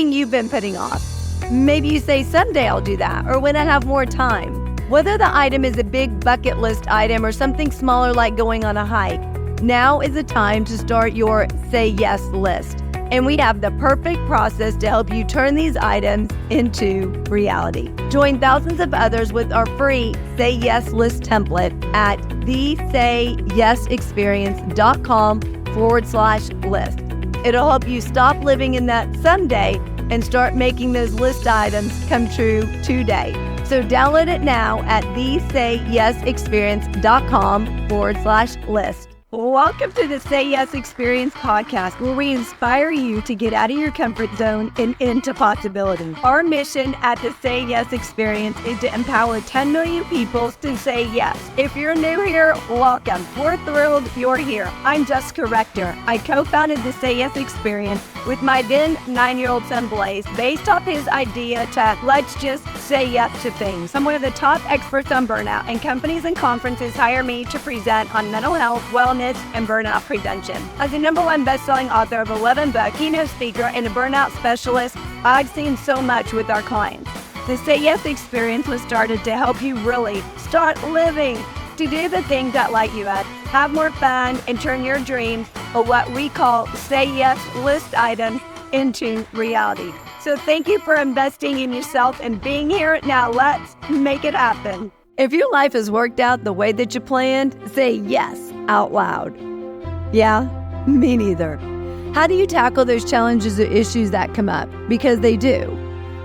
something you've been putting off. Maybe you say, someday I'll do that, or when I have more time. Whether the item is a big bucket list item or something smaller like going on a hike, now is the time to start your Say Yes list. And we have the perfect process to help you turn these items into reality. Join thousands of others with our free Say Yes list template at thesayesexperience.com/list. It'll help you stop living in that someday and start making those list items come true today. So download it now at thesayesexperience.com/list. Welcome to the Say Yes Experience podcast, where we inspire you to get out of your comfort zone and into possibility. Our mission at the Say Yes Experience is to empower 10 million people to say yes. If you're new here, welcome. We're thrilled you're here. I'm Jessica Rector. I co-founded the Say Yes Experience with my then 9-year-old son Blaze, based off his idea to let's just say yes to things. I'm one of the top experts on burnout, and companies and conferences hire me to present on mental health, wellness, and burnout prevention. As a #1 best-selling author of 11 books, keynote speaker, and a burnout specialist, I've seen so much with our clients. The Say Yes Experience was started to help you really start living, to do the things that light you up, have more fun, and turn your dreams, or what we call Say Yes list items, into reality. So thank you for investing in yourself and being here. Now let's make it happen. If your life has worked out the way that you planned, say yes out loud. Yeah, me neither. How do you tackle those challenges or issues that come up? Because they do.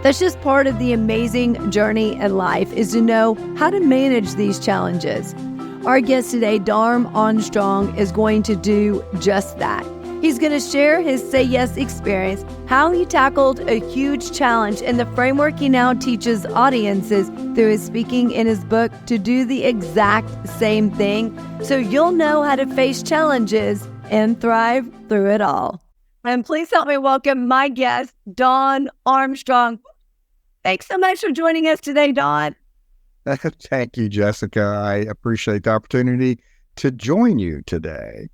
That's just part of the amazing journey in life, is to know how to manage these challenges. Our guest today, Don Armstrong, is going to do just that. He's going to share his Say Yes experience, how he tackled a huge challenge, and the framework he now teaches audiences through his speaking in his book to do the exact same thing, so you'll know how to face challenges and thrive through it all. And please help me welcome my guest, Don Armstrong. Thanks so much for joining us today, Don. Thank you, Jessica. I appreciate the opportunity to join you today.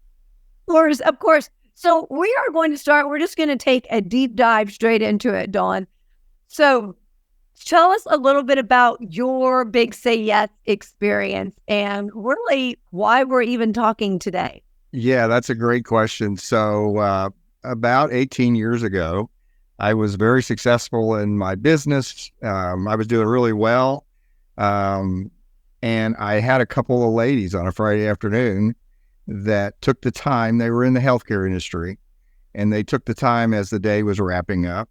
Of course. So we are going to start, we're just going to take a deep dive straight into it, Don. So tell us a little bit about your big Say Yes experience and really why we're even talking today. Yeah, that's a great question. So about 18 years ago, I was very successful in my business. I was doing really well. And I had a couple of ladies on a Friday afternoon that took the time. They were in the healthcare industry, and they took the time as the day was wrapping up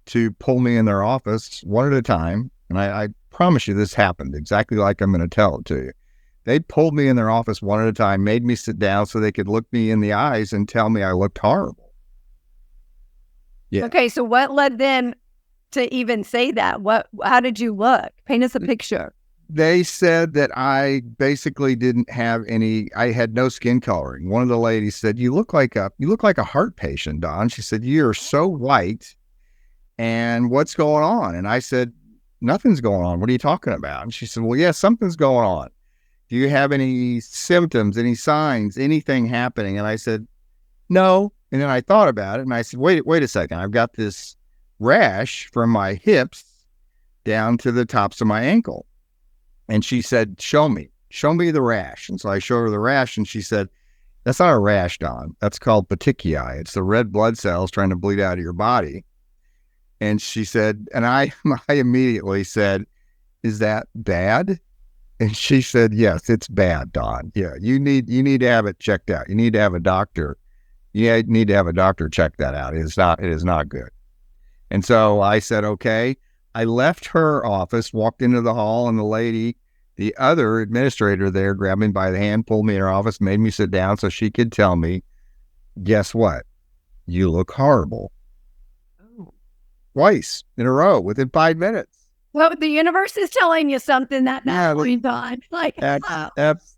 to pull me in their office one at a time. And I promise you this happened exactly like I'm going to tell it to you. They pulled me in their office one at a time, made me sit down so they could look me in the eyes and tell me I looked horrible. Yeah. Okay, so what led them to even say that? How did you look? Paint us a picture. They said that I basically didn't have I had no skin coloring. One of the ladies said, you look like a heart patient, Don. She said, you're so white, and what's going on? And I said, nothing's going on. What are you talking about? And she said, well, yeah, something's going on. Do you have any symptoms, any signs, anything happening? And I said, no. And then I thought about it, and I said, wait a second. I've got this rash from my hips down to the tops of my ankle. And she said, show me the rash. And so I showed her the rash, and she said, that's not a rash, Don. That's called petechiae. It's the red blood cells trying to bleed out of your body. And she said, and I immediately said, is that bad? And she said, yes, it's bad, Don. Yeah, you need to have it checked out. You need to have a doctor. You need to have a doctor check that out. It is not good. And so I said, okay. I left her office, walked into the hall, and the other administrator there, grabbed me by the hand, pulled me in her office, made me sit down so she could tell me, guess what? You look horrible. Oh. Twice in a row within 5 minutes. Well, the universe is telling you something that point on.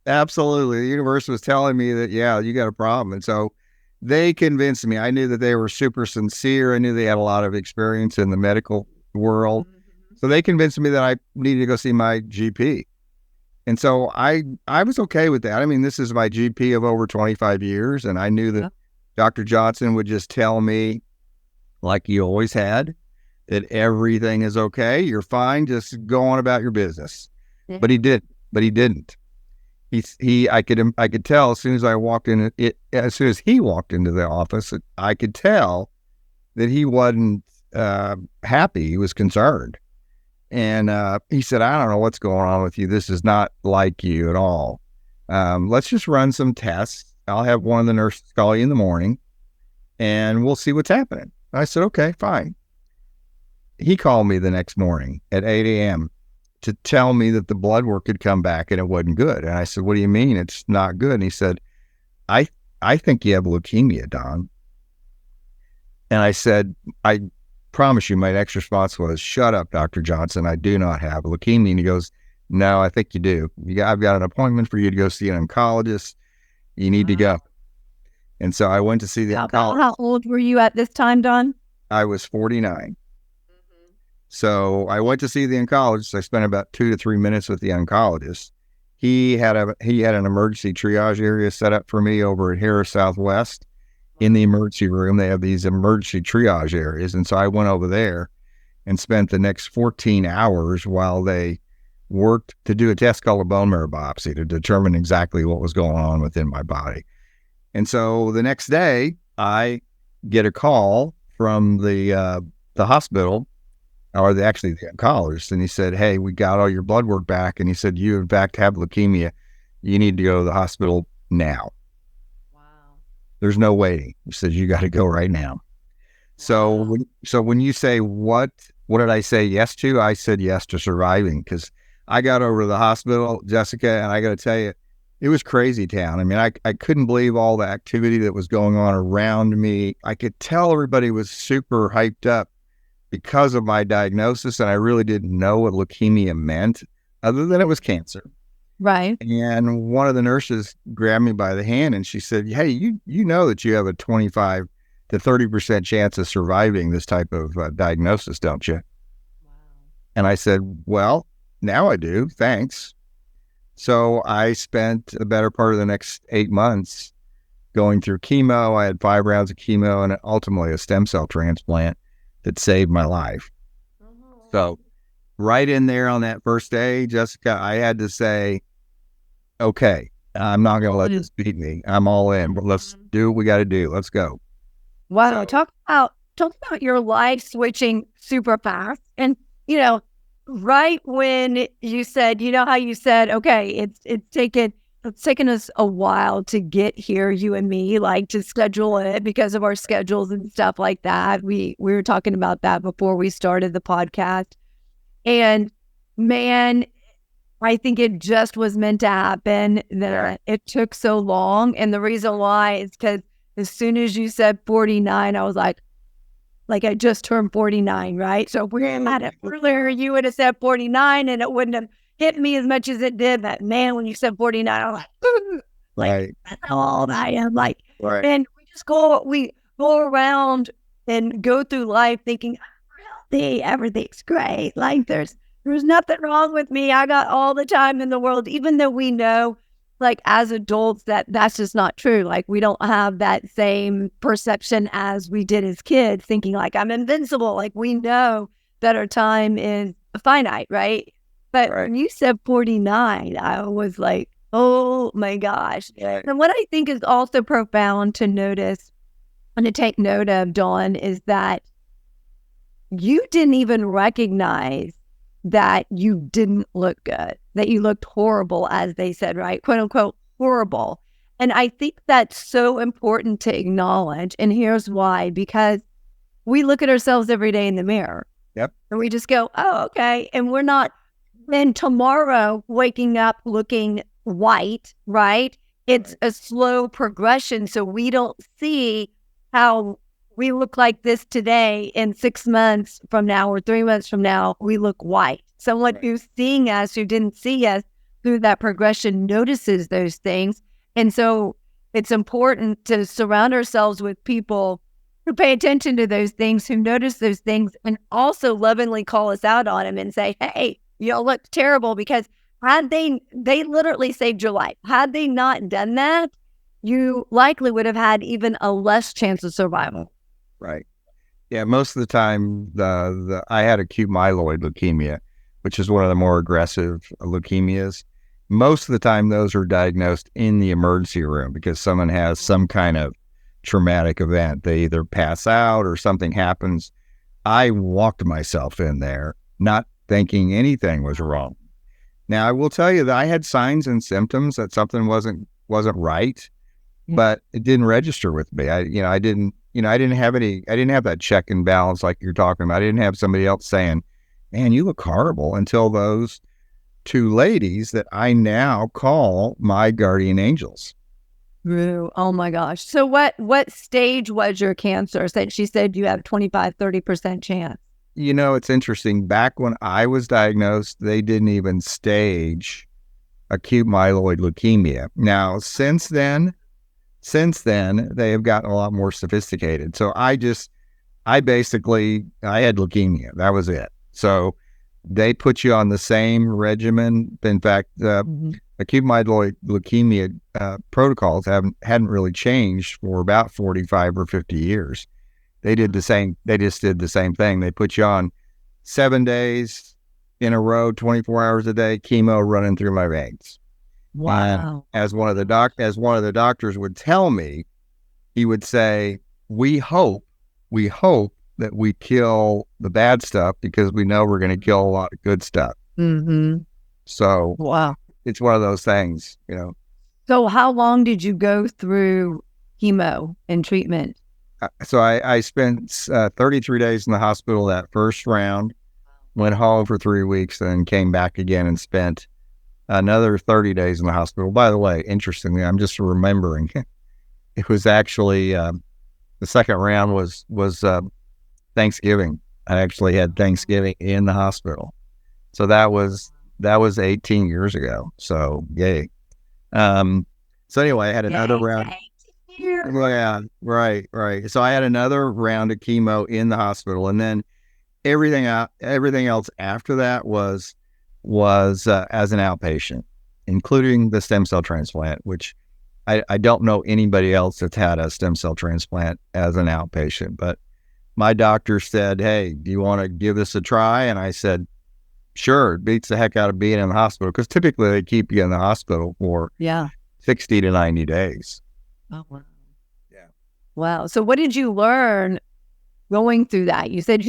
Absolutely. The universe was telling me that, yeah, you got a problem. And so they convinced me. I knew that they were super sincere. I knew they had a lot of experience in the medical world. Mm-hmm. So they convinced me that I needed to go see my GP. And so I was okay with that. I mean, this is my GP of over 25 years. And I knew that Dr. Johnson would just tell me, like you always had, that everything is okay. You're fine. Just go on about your business. But he didn't. I could tell as soon as as soon as he walked into the office, I could tell that he wasn't happy. He was concerned. And he said, I don't know what's going on with you. This is not like you at all. Let's just run some tests. I'll have one of the nurses call you in the morning and we'll see what's happening. I said, okay, fine. He called me the next morning at 8 a.m. to tell me that the blood work had come back and it wasn't good. And I said, what do you mean it's not good? And he said, I think you have leukemia, Don. And I said, I promise you, my next response was, shut up, Dr. Johnson. I do not have leukemia. And he goes, no, I think you do. I've got an appointment for you to go see an oncologist. You need to go. And so I went to see the oncologist. How old were you at this time, Don? I was 49. So I went to see the oncologist. I spent about 2 to 3 minutes with the oncologist. He had an emergency triage area set up for me over at Harris Southwest. In the emergency room, they have these emergency triage areas. And so I went over there and spent the next 14 hours while they worked to do a test called a bone marrow biopsy to determine exactly what was going on within my body. And so the next day, I get a call from the hospital, or the oncologist, and he said, hey, we got all your blood work back. And he said, you in fact have leukemia. You need to go to the hospital now. There's no waiting. He says, you got to go right now. Wow. So when you say, what did I say yes to? I said yes to surviving, because I got over to the hospital, Jessica, and I got to tell you, it was crazy town. I mean, I couldn't believe all the activity that was going on around me. I could tell everybody was super hyped up because of my diagnosis, and I really didn't know what leukemia meant other than it was cancer. Right. And one of the nurses grabbed me by the hand and she said, hey, you know that you have a 25 to 30% chance of surviving this type of diagnosis, don't you? Wow. And I said, well, now I do. Thanks. So I spent the better part of the next 8 months going through chemo. I had 5 rounds of chemo and ultimately a stem cell transplant that saved my life. Mm-hmm. So right in there on that first day, Jessica, I had to say, okay, I'm not going to let this beat me. I'm all in. But let's do what we got to do. Let's go. Wow. So, talk about your life switching super fast. And, right when you said, how you said, okay, it's taken us a while to get here, you and me, like to schedule it because of our schedules and stuff like that. We were talking about that before we started the podcast. And man, I think it just was meant to happen that it took so long. And the reason why is because as soon as you said 49, I was like I just turned 49, right? So if we had it earlier, you would have said 49 and it wouldn't have hit me as much as it did. But man, when you said 49, I was like, that's how old I am. Right. And we go around and go through life thinking, everything's great. Like there's nothing wrong with me. I got all the time in the world, even though we know, like as adults, that's just not true. Like we don't have that same perception as we did as kids, thinking like I'm invincible. Like we know that our time is finite, right? But when you said 49, I was like, oh my gosh. Yeah. And what I think is also profound to notice and to take note of, Dawn, is that you didn't even recognize that you didn't look good, that you looked horrible, as they said, right? Quote unquote, horrible. And I think that's so important to acknowledge. And here's why, because we look at ourselves every day in the mirror. Yep. And we just go, oh, okay. And we're not then tomorrow waking up looking white, right? It's a slow progression. So we don't see how we look like this today, in 6 months from now or 3 months from now, we look white. Someone who's seeing us, who didn't see us through that progression, notices those things. And so it's important to surround ourselves with people who pay attention to those things, who notice those things, and also lovingly call us out on them and say, hey, you look terrible, because had they literally saved your life. Had they not done that, you likely would have had even a less chance of survival. Right. Yeah, most of the time, I had acute myeloid leukemia, which is one of the more aggressive leukemias. Most of the time, those are diagnosed in the emergency room because someone has some kind of traumatic event. They either pass out or something happens. I walked myself in there, not thinking anything was wrong. Now, I will tell you that I had signs and symptoms that something wasn't right, but it didn't register with me. I didn't have that check and balance like you're talking about. I didn't have somebody else saying, man, you look horrible, until those two ladies that I now call my guardian angels. Ooh, oh my gosh. So what stage was your cancer? She said you have 25-30% chance. It's interesting. Back when I was diagnosed, they didn't even stage acute myeloid leukemia. Now, since then, they have gotten a lot more sophisticated. So I had leukemia. That was it. So they put you on the same regimen. In fact, acute myeloid leukemia protocols hadn't really changed for about 45 or 50 years. They just did the same thing. They put you on 7 days in a row, 24 hours a day, chemo running through my veins. Wow. And as one of the doctors would tell me, he would say, we hope that we kill the bad stuff because we know we're going to kill a lot of good stuff. Mm-hmm. So wow, it's one of those things, So how long did you go through chemo and treatment? So I spent 33 days in the hospital that first round, went home for 3 weeks, then came back again and spent another 30 days in the hospital. By the way, interestingly, I'm just remembering, it was actually the second round was Thanksgiving. I actually had Thanksgiving in the hospital. So that was 18 years ago. So yay. So anyway, I had another round. Yeah, right. So I had another round of chemo in the hospital, and then everything else after that was as an outpatient, including the stem cell transplant, which I don't know anybody else that's had a stem cell transplant as an outpatient. But my doctor said, "Hey, do you want to give this a try?" And I said, "Sure." It beats the heck out of being in the hospital, because typically they keep you in the hospital for 60 to 90 days. Oh, wow. Yeah. Wow. So what did you learn going through that? You said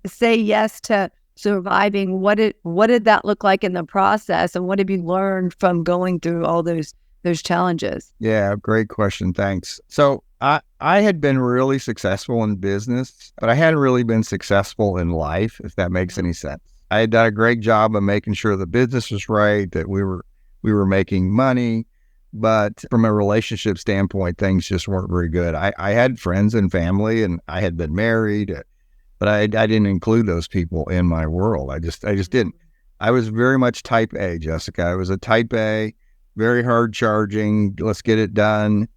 say yes to surviving. What did that look like in the process, and what have you learned from going through all those challenges? Yeah, great question. Thanks. So I had been really successful in business, but I hadn't really been successful in life, if that makes any sense. I had done a great job of making sure the business was right, that we were making money. But from a relationship standpoint, things just weren't very good. I had friends and family, and I had been married, but I didn't include those people in my world. I just didn't. I was very much type A, Jessica. I was a type A, very hard charging, let's get it done.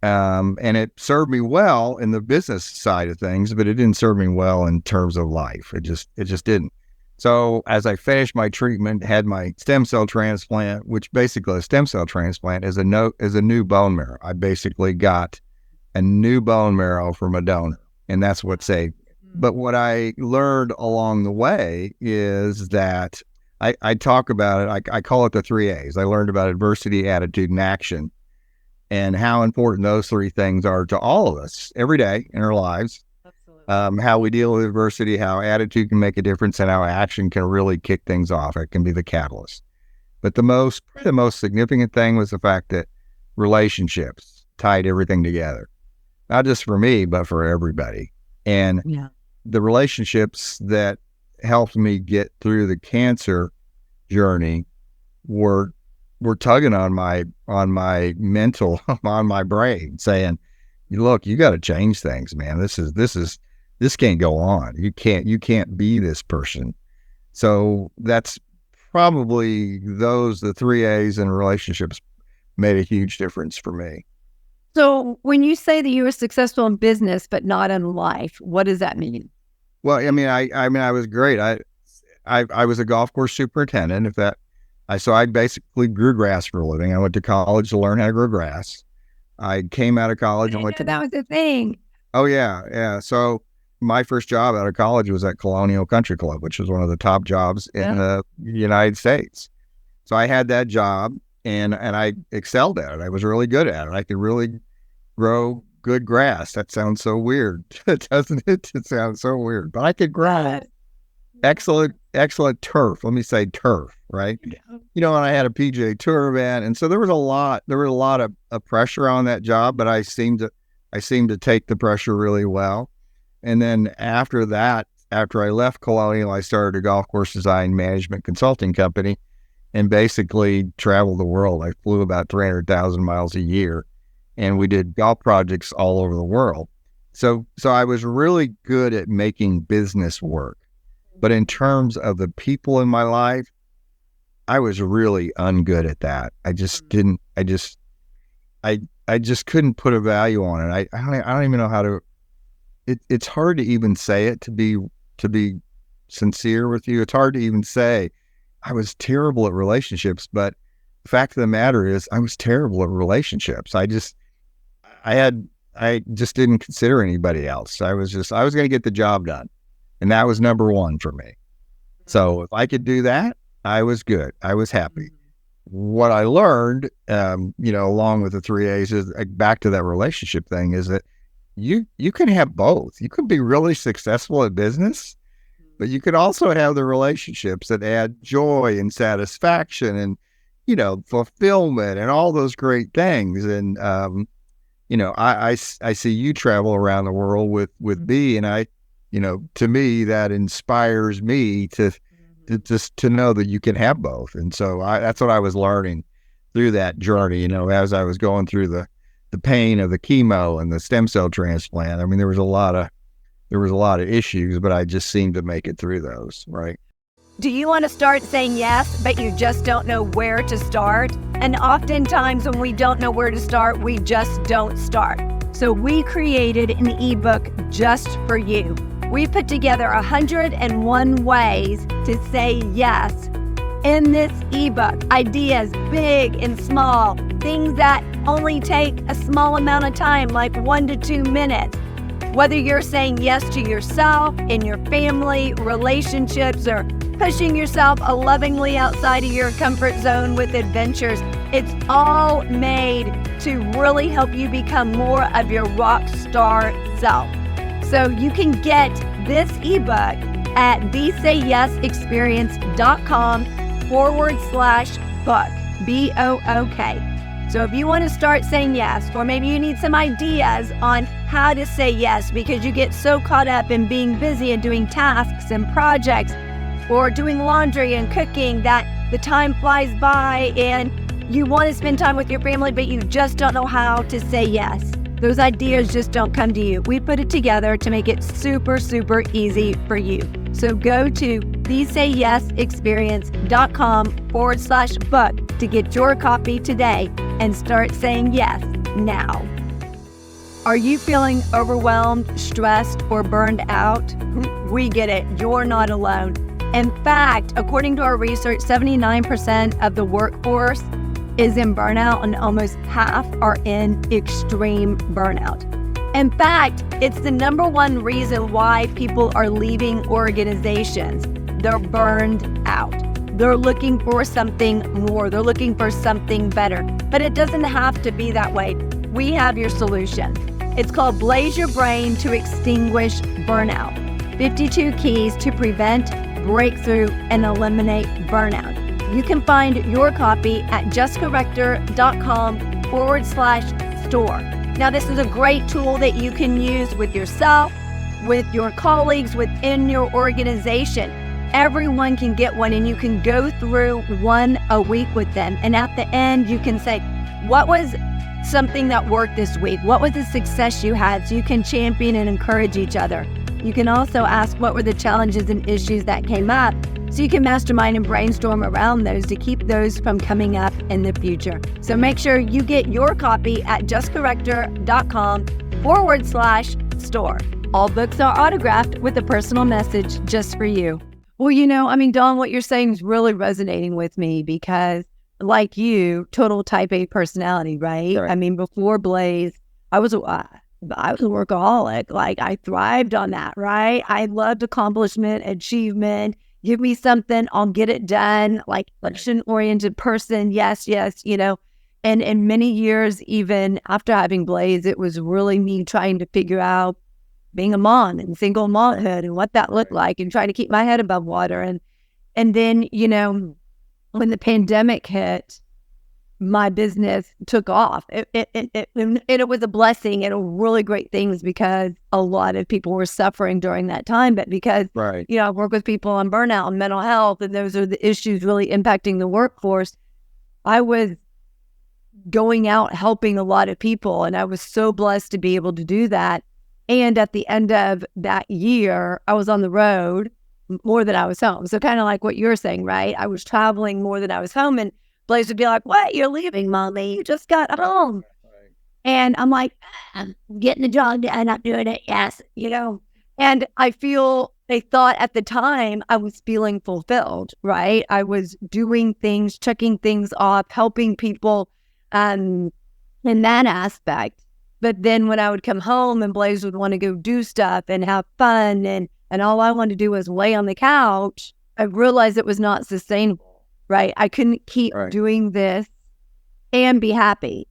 And it served me well in the business side of things, but it didn't serve me well in terms of life. It just didn't. So as I finished my treatment, had my stem cell transplant, which basically a stem cell transplant is a new bone marrow. I basically got a new bone marrow from a donor, and that's what saved me. But what I learned along the way is that I talk about it. I call it the 3 A's. I learned about adversity, attitude, and action, and how important those three things are to all of us every day in our lives. How we deal with adversity, how attitude can make a difference, and how action can really kick things off. It can be the catalyst. But the most significant thing was the fact that relationships tied everything together, not just for me, but for everybody. And the relationships that helped me get through the cancer journey were tugging on my mental, on my brain, saying, "Look, you got to change things, man. This can't go on. You can't be this person." So that's probably the 3 A's in relationships made a huge difference for me. So when you say that you were successful in business but not in life, what does that mean? Well, I was great. I was a golf course superintendent. So I basically grew grass for a living. I went to college to learn how to grow grass. I came out of college and went to... That was the thing. Oh yeah. So my first job out of college was at Colonial Country Club, which was one of the top jobs in the United States. So I had that job and I excelled at it. I was really good at it. I could really grow good grass. That sounds so weird, doesn't it? It sounds so weird, but I could grow excellent turf. Let me say turf, right? Yeah. You know, and I had a PGA Tour event, and so there was a lot of pressure on that job, but I seemed to take the pressure really well. And then after that, after I left Colonial, I started a golf course design management consulting company and basically traveled the world. I flew about 300,000 miles a year, and we did golf projects all over the world. So I was really good at making business work. But in terms of the people in my life, I was really ungood at that. I just couldn't put a value on it. I don't even know how to. It's hard to even say it, to be sincere with you. It's hard to even say I was terrible at relationships, but the fact of the matter is I was terrible at relationships. I just didn't consider anybody else. I was going to get the job done. And that was number one for me. So if I could do that, I was good. I was happy. What I learned, along with the 3 A's, is back to that relationship thing, is that you can have both. You can be really successful at business, but you can also have the relationships that add joy and satisfaction and, fulfillment and all those great things. And, I see you travel around the world with B, and to me, that inspires me to know that you can have both. And so that's what I was learning through that journey, as I was going through the pain of the chemo and the stem cell transplant. I mean, there was a lot of issues, but I just seemed to make it through those, right? Do you want to start saying yes, but you just don't know where to start? And oftentimes when we don't know where to start, we just don't start. So we created an ebook just for you. We put together 101 ways to say yes. In this ebook, ideas big and small, things that only take a small amount of time, like 1 to 2 minutes. Whether you're saying yes to yourself, in your family, relationships, or pushing yourself lovingly outside of your comfort zone with adventures, it's all made to really help you become more of your rock star self. So you can get this ebook at thesayyesexperience.com/book, BOOK. So if you want to start saying yes, or maybe you need some ideas on how to say yes because you get so caught up in being busy and doing tasks and projects or doing laundry and cooking that the time flies by and you want to spend time with your family, but you just don't know how to say yes. Those ideas just don't come to you. We put it together to make it super, super easy for you. So go to thesayyesexperience.com/book to get your copy today and start saying yes now. Are you feeling overwhelmed, stressed, or burned out? We get it. You're not alone. In fact, according to our research, 79% of the workforce is in burnout, and almost half are in extreme burnout. In fact, it's the number one reason why people are leaving organizations. They're burned out. They're looking for something more. They're looking for something better. But it doesn't have to be that way. We have your solution. It's called Blaze Your Brain to Extinguish Burnout. 52 Keys to Prevent, Breakthrough, and Eliminate Burnout. You can find your copy at justcorrector.com/store. Now, this is a great tool that you can use with yourself, with your colleagues, within your organization. Everyone can get one, and you can go through one a week with them. And at the end, you can say, what was something that worked this week? What was the success you had? So you can champion and encourage each other. You can also ask what were the challenges and issues that came up, so you can mastermind and brainstorm around those to keep those from coming up in the future. So make sure you get your copy at justcorrector.com/store. All books are autographed with a personal message just for you. Well, Don, what you're saying is really resonating with me because, like you, total type A personality, right? Right. Before Blaze, I was I was a workaholic. Like I thrived on that, right? I loved accomplishment, achievement. Give me something, I'll get it done. Like action-oriented person. Yes, yes, And in many years, even after having Blaze, it was really me trying to figure out being a mom and single momhood and what that looked like and trying to keep my head above water. And then, when the pandemic hit, my business took off. It was a blessing and really great things because a lot of people were suffering during that time. But because, I work with people on burnout and mental health, and those are the issues really impacting the workforce, I was going out helping a lot of people. And I was so blessed to be able to do that. And at the end of that year, I was on the road more than I was home. So kind of like what you're saying, right? I was traveling more than I was home. And Blaze would be like, "What? You're leaving, Mommy? You just got home." Right. And I'm like, "I'm getting the job done. I'm doing it. Yes, And I thought at the time I was feeling fulfilled, right? I was doing things, checking things off, helping people in that aspect. But then when I would come home and Blaze would want to go do stuff and have fun and all I wanted to do was lay on the couch, I realized it was not sustainable. Right. I couldn't keep doing this and be happy.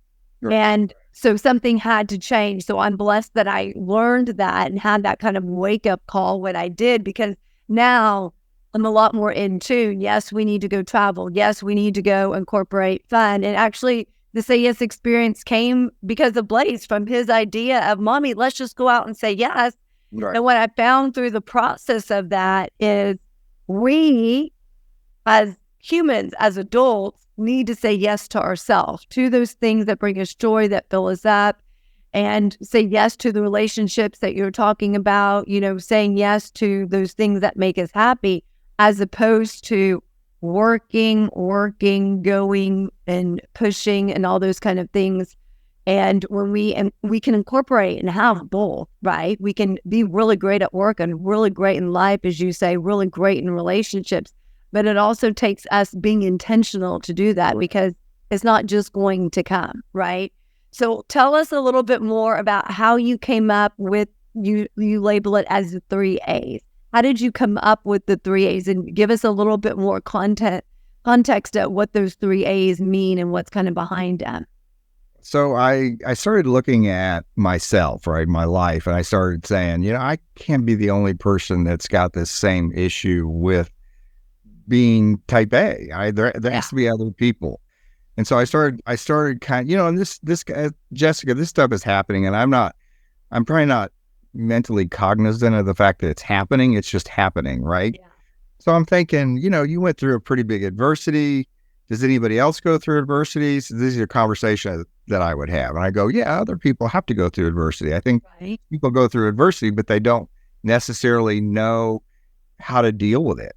And so something had to change. So I'm blessed that I learned that and had that kind of wake up call when I did, because now I'm a lot more in tune. Yes, we need to go travel. Yes, we need to go incorporate fun. And actually the Say Yes experience came because of Blaze, from his idea of, "Mommy, let's just go out and say yes." And what I found through the process of that is we as humans, as adults, need to say yes to ourselves, to those things that bring us joy, that fill us up, and say yes to the relationships that you're talking about, saying yes to those things that make us happy, as opposed to working, going and pushing and all those kind of things. And when we can incorporate and have both, right? We can be really great at work and really great in life, as you say, really great in relationships. But it also takes us being intentional to do that, because it's not just going to come, right? So tell us a little bit more about how you came up with, you label it as the 3 A's. How did you come up with the 3 A's, and give us a little bit more context at what those 3 A's mean and what's kind of behind them? So I started looking at myself, right, my life, and I started saying, I can't be the only person that's got this same issue with being type A. There has to be other people. And so I started kind of, and this Jessica, this stuff is happening, and I'm probably not mentally cognizant of the fact that it's happening. It's just happening, right? Yeah. So I'm thinking, you went through a pretty big adversity. Does anybody else go through adversities? This is a conversation that I would have. And I go, yeah, other people have to go through adversity. I think people go through adversity, but they don't necessarily know how to deal with it,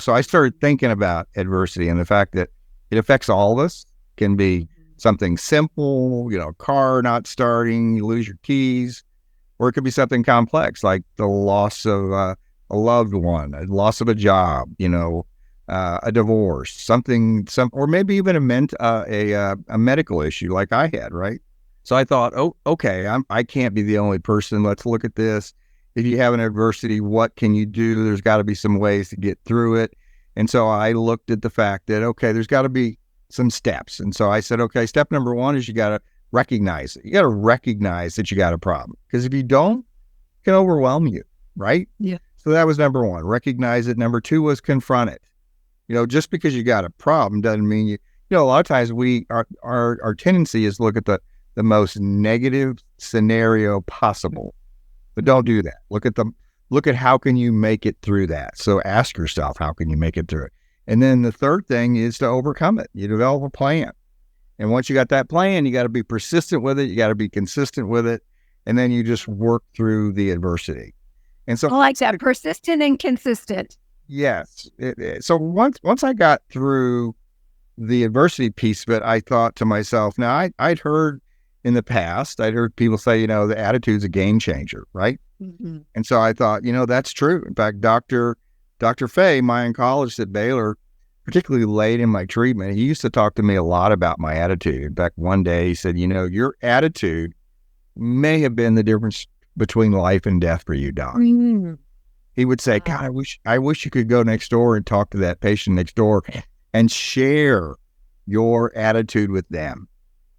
So I started thinking about adversity and the fact that it affects all of us. It can be something simple, car not starting, you lose your keys, or it could be something complex like the loss of a loved one, a loss of a job, a divorce, or maybe even a medical issue like I had, right? So I thought, oh, okay, I can't be the only person. Let's look at this. If you have an adversity, what can you do? There's got to be some ways to get through it. And so I looked at the fact that, okay, there's got to be some steps. And so I said, okay, step number 1 is you got to recognize it. You got to recognize that you got a problem. Because if you don't, it can overwhelm you, right? Yeah. So that was number 1, recognize it. Number 2 was confront it. Just because you got a problem doesn't mean a lot of times our tendency is to look at the most negative scenario possible. But don't do that. Look at how can you make it through that. So ask yourself, how can you make it through it? And then the third thing is to overcome it. You develop a plan. And once you got that plan, you got to be persistent with it. You got to be consistent with it. And then you just work through the adversity. And so I like that, persistent and consistent. Yes. So once I got through the adversity piece of it, I thought to myself, now I'd heard in the past, I'd heard people say, the attitude's a game changer, right? Mm-hmm. And so I thought, that's true. In fact, Dr. Fay, my oncologist at Baylor, particularly late in my treatment, he used to talk to me a lot about my attitude. In fact, one day he said, your attitude may have been the difference between life and death for you, Doc. Mm. He would say, God, I wish you could go next door and talk to that patient next door and share your attitude with them.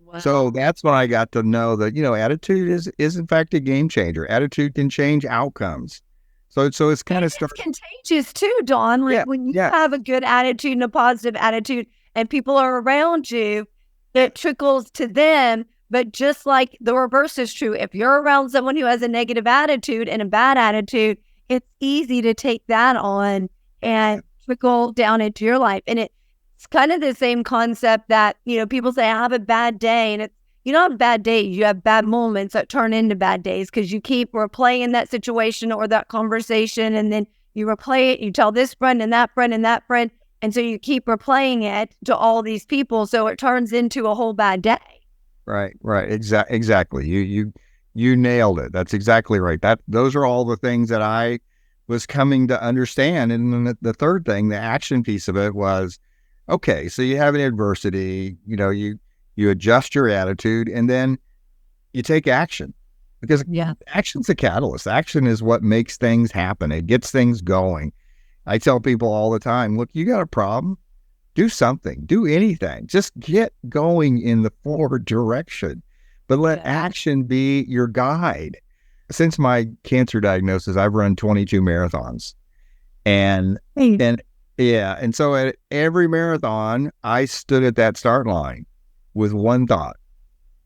Wow. So that's when I got to know that, attitude is in fact a game changer. Attitude can change outcomes. So it's kind of contagious too, Don. Like when you have a good attitude and a positive attitude and people are around you, it trickles to them. But just like the reverse is true, if you're around someone who has a negative attitude and a bad attitude, it's easy to take that on and trickle down into your life. And it's kind of the same concept that, people say, I have a bad day. And you don't have bad days. You have bad moments that turn into bad days because you keep replaying that situation or that conversation. And then you replay it. You tell this friend and that friend and that friend. And so you keep replaying it to all these people. So it turns into a whole bad day. Right. Exactly. You nailed it. That's exactly right. Those are all the things that I was coming to understand. And then the third thing, the action piece of it was, okay, so you have an adversity, you adjust your attitude and then you take action because action's a catalyst. Action is what makes things happen. It gets things going. I tell people all the time, look, you got a problem, do something, do anything, just get going in the forward direction, but let action be your guide. Since my cancer diagnosis, I've run 22 marathons and so at every marathon, I stood at that start line with one thought.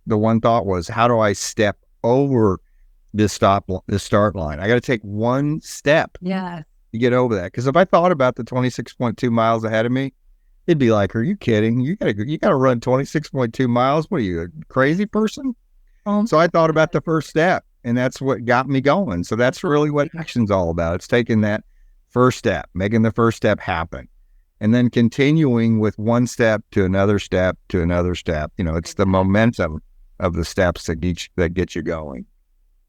The one thought was, how do I step over this start line? I got to take one step to get over that. Because if I thought about the 26.2 miles ahead of me, it'd be like, are you kidding? You gotta run 26.2 miles. What are you, a crazy person? So I thought about the first step, and that's what got me going. So that's really what action's all about. It's taking that first step, making the first step happen, and then continuing with one step to another step to another step. It's the momentum of the steps that get you going.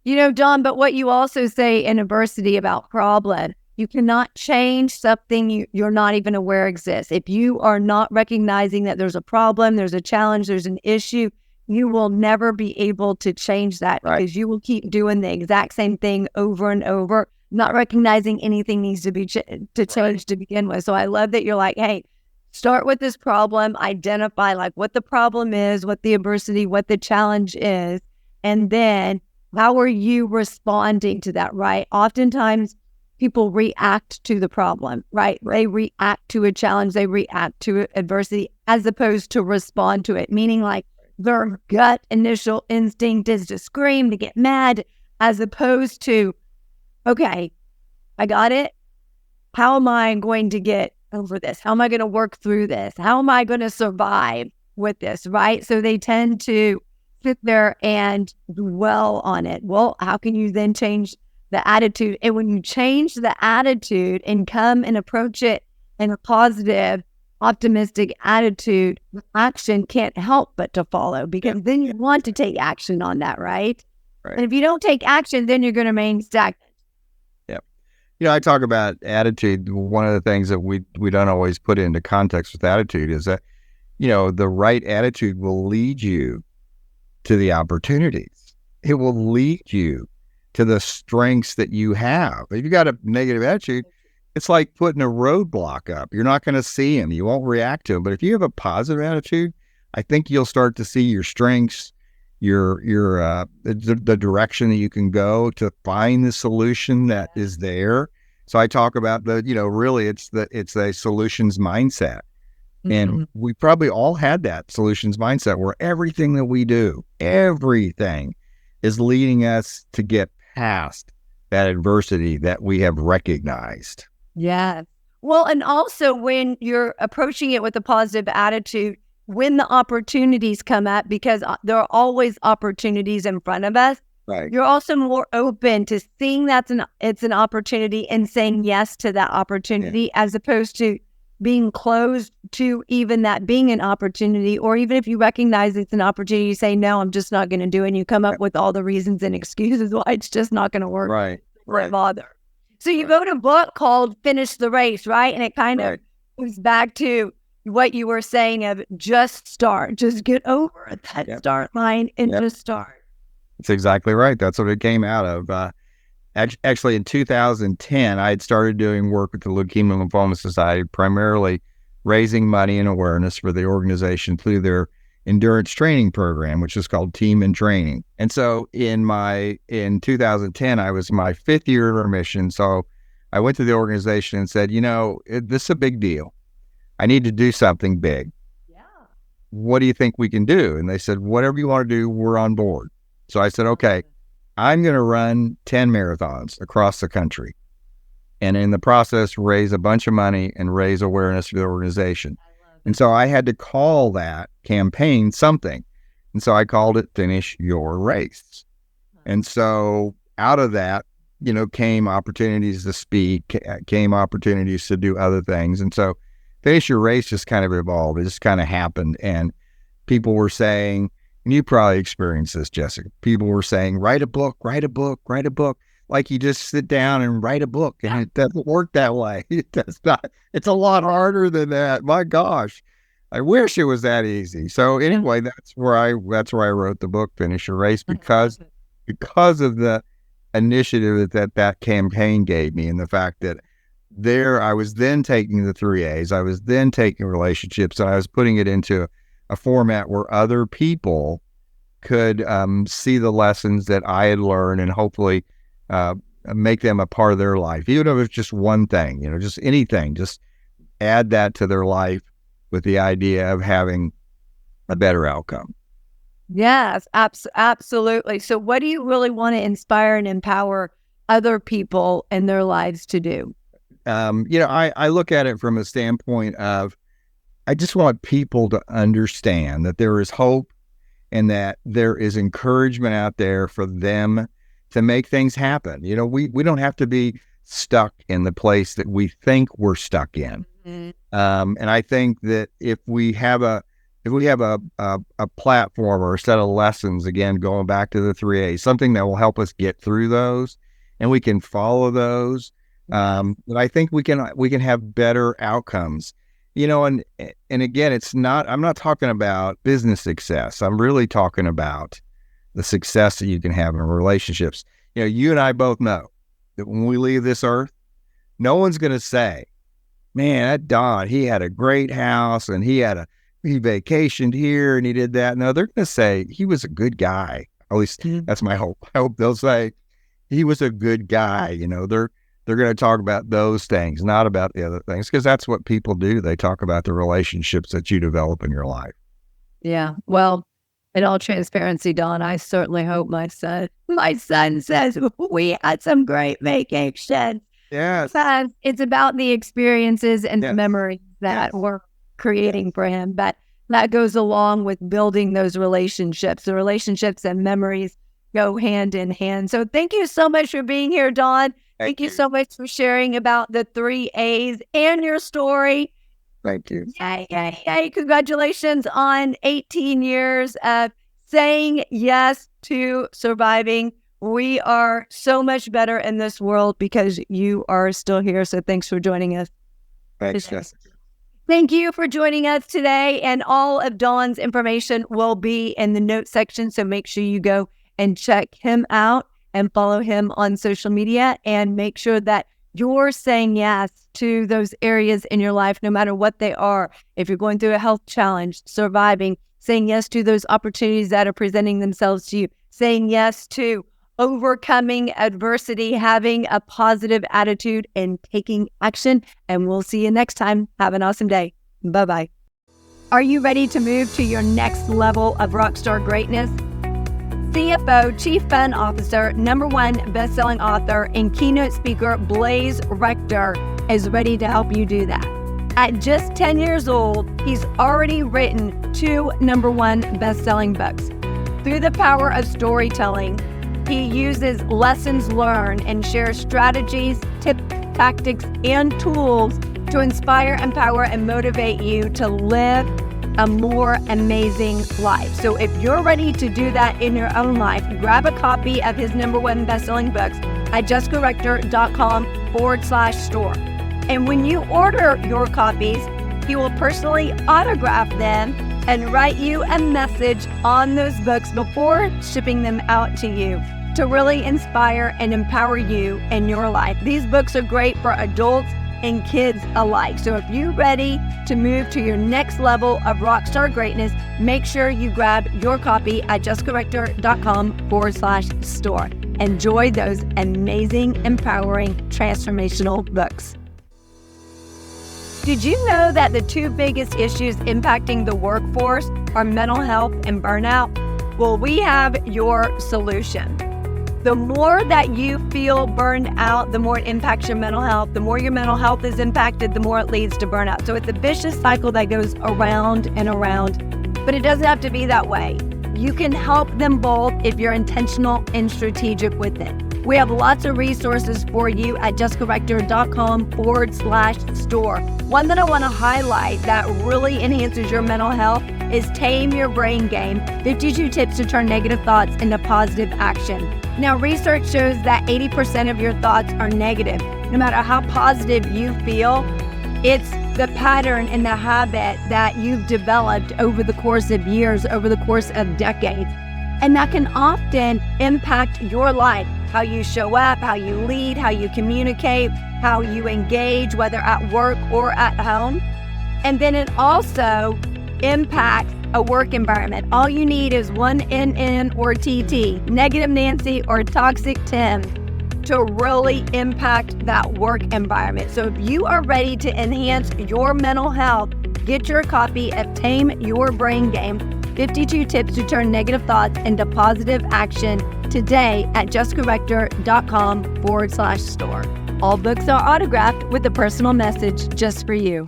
Don, but what you also say in adversity about problem, you cannot change something you're not even aware exists. If you are not recognizing that there's a problem, there's a challenge, there's an issue, you will never be able to change that because you will keep doing the exact same thing over and over, not recognizing anything needs to be change to begin with. So I love that you're like, hey, start with this problem, identify like what the problem is, what the adversity, what the challenge is, and then how are you responding to that, right? Oftentimes people react to the problem, right? They react to a challenge, they react to adversity as opposed to respond to it, meaning like their gut initial instinct is to scream, to get mad, as opposed to, okay, I got it. How am I going to get over this? How am I going to work through this? How am I going to survive with this, right? So they tend to sit there and dwell on it. Well, how can you then change the attitude? And when you change the attitude and come and approach it in a positive, optimistic attitude, action can't help but to follow because then you want to take action on that, right? And if you don't take action, then you're going to remain stagnant. I talk about attitude. One of the things that we don't always put into context with attitude is that, the right attitude will lead you to the opportunities. It will lead you to the strengths that you have. If you got a negative attitude, it's like putting a roadblock up. You're not going to see them. You won't react to them. But if you have a positive attitude, I think you'll start to see your strengths, the direction that you can go to find the solution that is there. So I talk about really it's a solutions mindset. And we probably all had that solutions mindset where everything that we do, everything is leading us to get past that adversity that we have recognized. Yeah. Well, and also when you're approaching it with a positive attitude, when the opportunities come up, because there are always opportunities in front of us, right? You're also more open to seeing it's an opportunity and saying yes to that opportunity as opposed to being closed to even that being an opportunity, or even if you recognize it's an opportunity, you say, no, I'm just not going to do it. And you come up with all the reasons and excuses why it's just not going to work. Right. Bother. So you wrote a book called Finish the Race, right? And it kind of goes back to what you were saying of just start, just get over that start line and just start. That's exactly right. That's what it came out of. Actually, in 2010, I had started doing work with the Leukemia Lymphoma Society, primarily raising money and awareness for the organization through their endurance training program, which is called Team in Training. And so in 2010, I was my 5th year of our mission. So I went to the organization and said, this is a big deal. I need to do something big. Yeah. What do you think we can do? And they said, whatever you want to do, we're on board. So I said, okay, I'm going to run 10 marathons across the country. And in the process, raise a bunch of money and raise awareness for the organization. And so I had to call that campaign something. And so I called it Finish Your Race. And so out of that, came opportunities to speak, came opportunities to do other things. And so Finish Your Race just kind of evolved. It just kind of happened. And people were saying, and you probably experienced this, Jessica, people were saying, write a book, write a book, write a book. Like you just sit down and write a book, and it doesn't work that way. It does not. It's a lot harder than that. My gosh, I wish it was that easy. So anyway, that's where I wrote the book, Finish Your Race, because of the initiative that campaign gave me, and the fact that I was then taking the 3 A's, I was then taking relationships, and I was putting it into a format where other people could see the lessons that I had learned, and hopefully make them a part of their life, even if it's just one thing, just anything, just add that to their life with the idea of having a better outcome. Yes, absolutely. So what do you really want to inspire and empower other people in their lives to do? I look at it from a standpoint of, I just want people to understand that there is hope and that there is encouragement out there for them to make things happen. We don't have to be stuck in the place that we think we're stuck in. Mm-hmm. And I think that if we have a platform or a set of lessons, again, going back to the 3 A's, something that will help us get through those, and we can follow those, that I think we can have better outcomes. And again, I'm not talking about business success. I'm really talking about the success that you can have in relationships. You and I both know that when we leave this earth, no one's going to say, man, that Don, he had a great house and he vacationed here and he did that. No, they're going to say he was a good guy. At least that's my hope. I hope they'll say he was a good guy. They're going to talk about those things, not about the other things, because that's what people do. They talk about the relationships that you develop in your life. Yeah. Well, in all transparency, Don, I certainly hope my son says we had some great vacations. Yes. It's about the experiences and the memories that we're creating for him. But that goes along with building those relationships. The relationships and memories go hand in hand. So thank you so much for being here, Don. Thank you so much for sharing about the 3 A's and your story. Thank you. Yay. Congratulations on 18 years of saying yes to surviving. We are so much better in this world because you are still here. So thanks for joining us. Thanks, Jessica. Thank you for joining us today. And all of Don's information will be in the notes section. So make sure you go and check him out and follow him on social media, and make sure that you're saying yes to those areas in your life, no matter what they are. If you're going through a health challenge, surviving, saying yes to those opportunities that are presenting themselves to you, saying yes to overcoming adversity, having a positive attitude, and taking action. And we'll see you next time. Have an awesome day. Bye-bye. Are you ready to move to your next level of rockstar greatness? CFO, Chief Fun Officer, #1 best-selling author, and keynote speaker Blaze Rector is ready to help you do that. At just 10 years old, he's already written 2 #1 best-selling books. Through the power of storytelling, he uses lessons learned and shares strategies, tips, tactics, and tools to inspire, empower, and motivate you to live a more amazing life. So if you're ready to do that in your own life, grab a copy of his #1 best-selling books at jessicarector.com/store. And when you order your copies, he will personally autograph them and write you a message on those books before shipping them out to you to really inspire and empower you in your life. These books are great for adults and kids alike. So if you're ready to move to your next level of rockstar greatness, make sure you grab your copy at justcorrector.com/store. Enjoy those amazing, empowering, transformational books. Did you know that the two biggest issues impacting the workforce are mental health and burnout? Well, we have your solution. The more that you feel burned out, the more it impacts your mental health. The more your mental health is impacted, the more it leads to burnout. So it's a vicious cycle that goes around and around, but it doesn't have to be that way. You can help them both if you're intentional and strategic with it. We have lots of resources for you at justcorrector.com/store. One that I want to highlight that really enhances your mental health is Tame Your Brain Game, 52 tips to turn negative thoughts into positive action. Now, research shows that 80% of your thoughts are negative. No matter how positive you feel, it's the pattern and the habit that you've developed over the course of years, over the course of decades. And that can often impact your life, how you show up, how you lead, how you communicate, how you engage, whether at work or at home. And then it also impacts a work environment. All you need is one NN or TT, negative Nancy or toxic Tim, to really impact that work environment. So if you are ready to enhance your mental health, get your copy of Tame Your Brain Game, 52 tips to turn negative thoughts into positive action today at justcorrector.com/store. All books are autographed with a personal message just for you.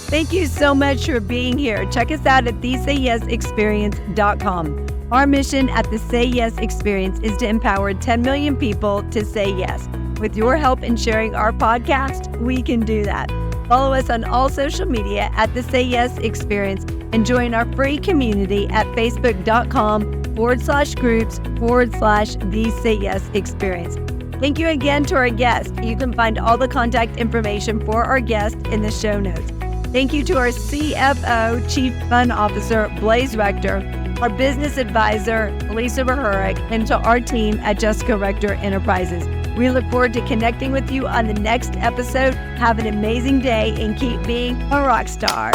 Thank you so much for being here. Check us out at thesayyesexperience.com. Our mission at the Say Yes Experience is to empower 10 million people to say yes. With your help in sharing our podcast, we can do that. Follow us on all social media at the Say Yes Experience and join our free community at facebook.com/groups/the Say Yes Experience. Thank you again to our guest. You can find all the contact information for our guest in the show notes. Thank you to our CFO, Chief Fun Officer, Blaze Rector, our business advisor, Lisa Verhurick, and to our team at Just Corrector Enterprises. We look forward to connecting with you on the next episode. Have an amazing day and keep being a rock star.